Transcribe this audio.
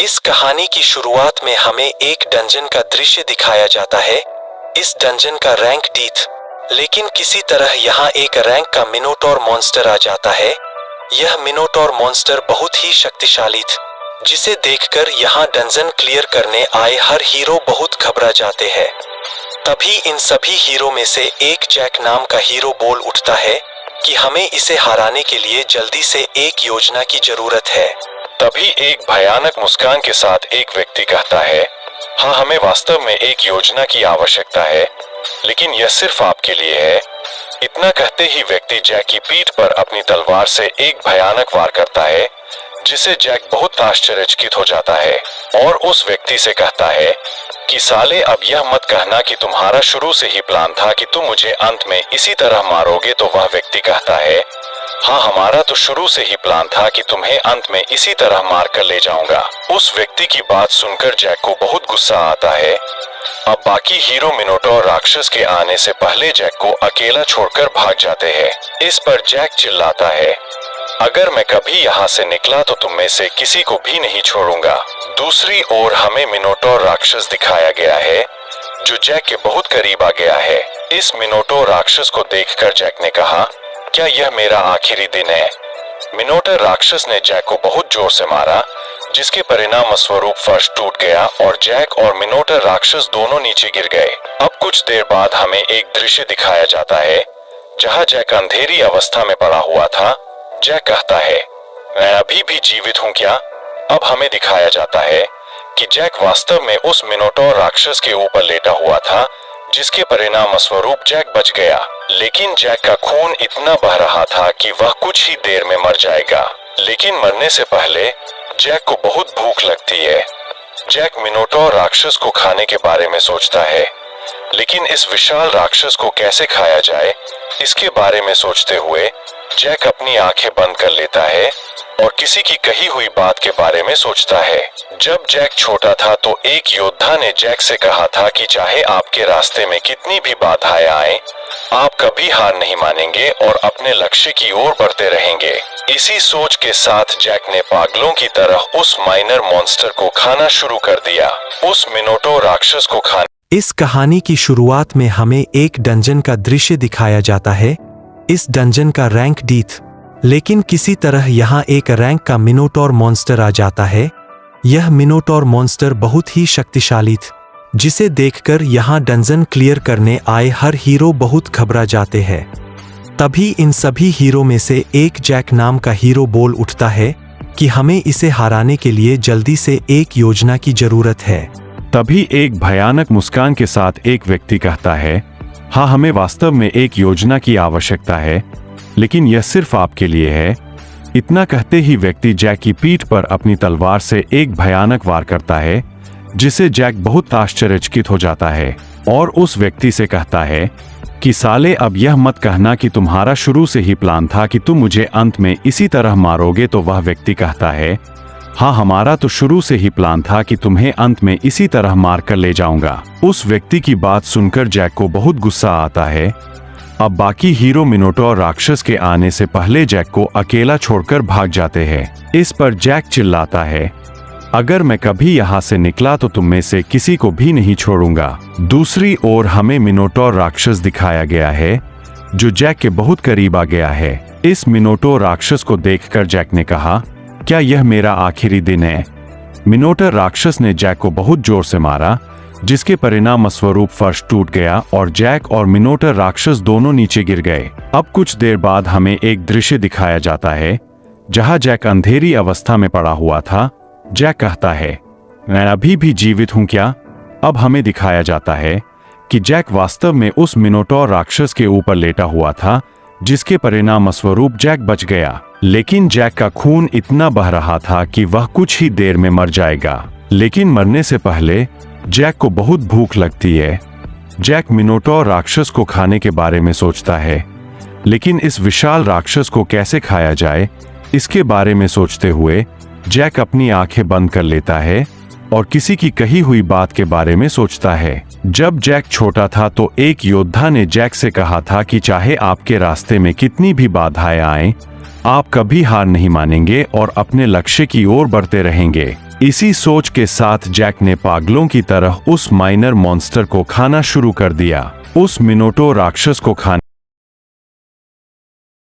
इस कहानी की शुरुआत में हमें एक डंजन का दृश्य दिखाया जाता है। इस डंजन का रैंक डी था, लेकिन किसी तरह यहाँ एक रैंक का मिनोटॉर मॉन्स्टर आ जाता है। यह मिनोटॉर मॉन्स्टर बहुत ही शक्तिशाली था, जिसे देखकर यहाँ डंजन क्लियर करने आए हर हीरो बहुत घबरा जाते हैं। तभी इन सभी हीरो में से एक जैक नाम का हीरो बोल उठता है कि हमें इसे हराने के लिए जल्दी से एक योजना की जरूरत है। तभी एक भयानक मुस्कान के साथ एक व्यक्ति कहता है, हाँ, हमें वास्तव में एक योजना की आवश्यकता है, लेकिन यह सिर्फ आपके लिए है। इतना कहते ही व्यक्ति जैक की पीठ पर अपनी तलवार से एक भयानक वार करता है, जिसे जैक बहुत आश्चर्यचकित हो जाता है और उस व्यक्ति से कहता है कि साले, अब यह मत कहना कि तुम्हारा शुरू से ही प्लान था कि तुम मुझे अंत में इसी तरह मारोगे। तो वह व्यक्ति कहता है, हाँ, हमारा तो शुरू से ही प्लान था कि तुम्हें अंत में इसी तरह मार कर ले जाऊंगा। उस व्यक्ति की बात सुनकर जैक को बहुत गुस्सा आता है। अब बाकी हीरो मिनोटॉर राक्षस के आने से पहले जैक को अकेला छोड़कर भाग जाते हैं। इस पर जैक चिल्लाता है, अगर मैं कभी यहाँ से निकला तो तुम में से किसी को भी नहीं छोड़ूंगा। दूसरी ओर हमें मिनोटॉर राक्षस दिखाया गया है, जो जैक के बहुत करीब आ गया है। इस मिनोटॉर राक्षस को देखकर जैक ने कहा, क्या यह मेरा आखिरी दिन है? मिनोटॉर राक्षस ने जैक को बहुत जोर से मारा, जिसके परिणाम स्वरूप फर्श टूट गया और जैक और मिनोटॉर राक्षस दोनों नीचे गिर गए। अब कुछ देर बाद हमें एक दृश्य दिखाया जाता है, जहाँ जैक अंधेरी अवस्था में पड़ा हुआ था। जैक कहता है, मैं अभी भी जीवित हूँ क्या? अब हमें दिखाया जाता है कि जैक वास्तव में उस मिनोटॉर राक्षस के ऊपर लेटा हुआ था, जिसके परिणाम स्वरूप जैक बच गया। लेकिन जैक का खून इतना बह रहा था कि वह कुछ ही देर में मर जाएगा। लेकिन मरने से पहले जैक को बहुत भूख लगती है। जैक मिनोटॉर राक्षस को खाने के बारे में सोचता है, लेकिन इस विशाल राक्षस को कैसे खाया जाए, इसके बारे में सोचते हुए जैक अपनी आंखें बंद कर लेता है और किसी की कही हुई बात के बारे में सोचता है। जब जैक छोटा था तो एक योद्धा ने जैक से कहा था कि चाहे आपके रास्ते में कितनी भी बाधाएं आए, आप कभी हार नहीं मानेंगे और अपने लक्ष्य की ओर बढ़ते रहेंगे। इसी सोच के साथ जैक ने पागलों की तरह उस माइनर मॉन्स्टर को खाना शुरू कर दिया। उस मिनोटॉर राक्षस को खाने इस कहानी की शुरुआत में हमें एक डंजन का दृश्य दिखाया जाता है। इस डंजन का रैंक डी था, लेकिन किसी तरह यहाँ एक रैंक का मिनोटॉर मॉन्स्टर आ जाता है। यह मिनोटॉर मॉन्स्टर बहुत ही शक्तिशाली था, जिसे देखकर यहाँ डंजन क्लियर करने आए हर हीरो बहुत घबरा जाते हैं। तभी इन सभी हीरो में से एक जैक नाम का हीरो बोल उठता है कि हमें इसे हराने के लिए जल्दी से एक योजना की जरूरत है। तभी एक भयानक मुस्कान के साथ एक व्यक्ति कहता है, हाँ, हमें वास्तव में एक योजना की आवश्यकता है, लेकिन यह सिर्फ आपके लिए है। इतना कहते ही व्यक्ति जैक की पीठ पर अपनी तलवार से एक भयानक वार करता है, जिसे जैक बहुत आश्चर्यचकित हो जाता है और उस व्यक्ति से कहता है कि साले, अब यह मत कहना कि तुम्हारा शुरू से ही प्लान था कि तुम मुझे अंत में इसी तरह मारोगे। तो वह व्यक्ति कहता है, हाँ, हमारा तो शुरू से ही प्लान था कि तुम्हें अंत में इसी तरह मार कर ले जाऊंगा। उस व्यक्ति की बात सुनकर जैक को बहुत गुस्सा आता है। अब बाकी हीरो मिनोटॉर राक्षस के आने से पहले जैक को अकेला छोड़कर भाग जाते हैं। इस पर जैक चिल्लाता है, अगर मैं कभी यहाँ से निकला तो तुम में से किसी को भी नहीं छोड़ूंगा। दूसरी ओर हमें मिनोटॉर राक्षस दिखाया गया है, जो जैक के बहुत करीब आ गया है। इस मिनोटॉर राक्षस को देखकर जैक ने कहा, क्या यह मेरा आखिरी दिन है? मिनोटॉर राक्षस ने जैक को बहुत जोर से मारा, जिसके परिणाम स्वरूप फर्श टूट गया और जैक और मिनोटॉर राक्षस दोनों नीचे गिर गए। अब कुछ देर बाद हमें एक दृश्य दिखाया जाता है, जहां जैक अंधेरी अवस्था में पड़ा हुआ था। जैक कहता है, मैं अभी भी जीवित हूँ क्या? अब हमें दिखाया जाता है कि जैक वास्तव में उस मिनोटॉर राक्षस के ऊपर लेटा हुआ था, जिसके परिणाम स्वरूप जैक बच गया। लेकिन जैक का खून इतना बह रहा था कि वह कुछ ही देर में मर जाएगा। लेकिन मरने से पहले जैक को बहुत भूख लगती है। जैक मिनोटॉर राक्षस को खाने के बारे में सोचता है, लेकिन इस विशाल राक्षस को कैसे खाया जाए, इसके बारे में सोचते हुए जैक अपनी आंखें बंद कर लेता है और किसी की कही हुई बात के बारे में सोचता है। जब जैक छोटा था तो एक योद्धा ने जैक से कहा था कि चाहे आपके रास्ते में कितनी भी बाधाएं आएं, आप कभी हार नहीं मानेंगे और अपने लक्ष्य की ओर बढ़ते रहेंगे। इसी सोच के साथ जैक ने पागलों की तरह उस माइनर मॉन्स्टर को खाना शुरू कर दिया। उस मिनोटोर राक्षस को खाने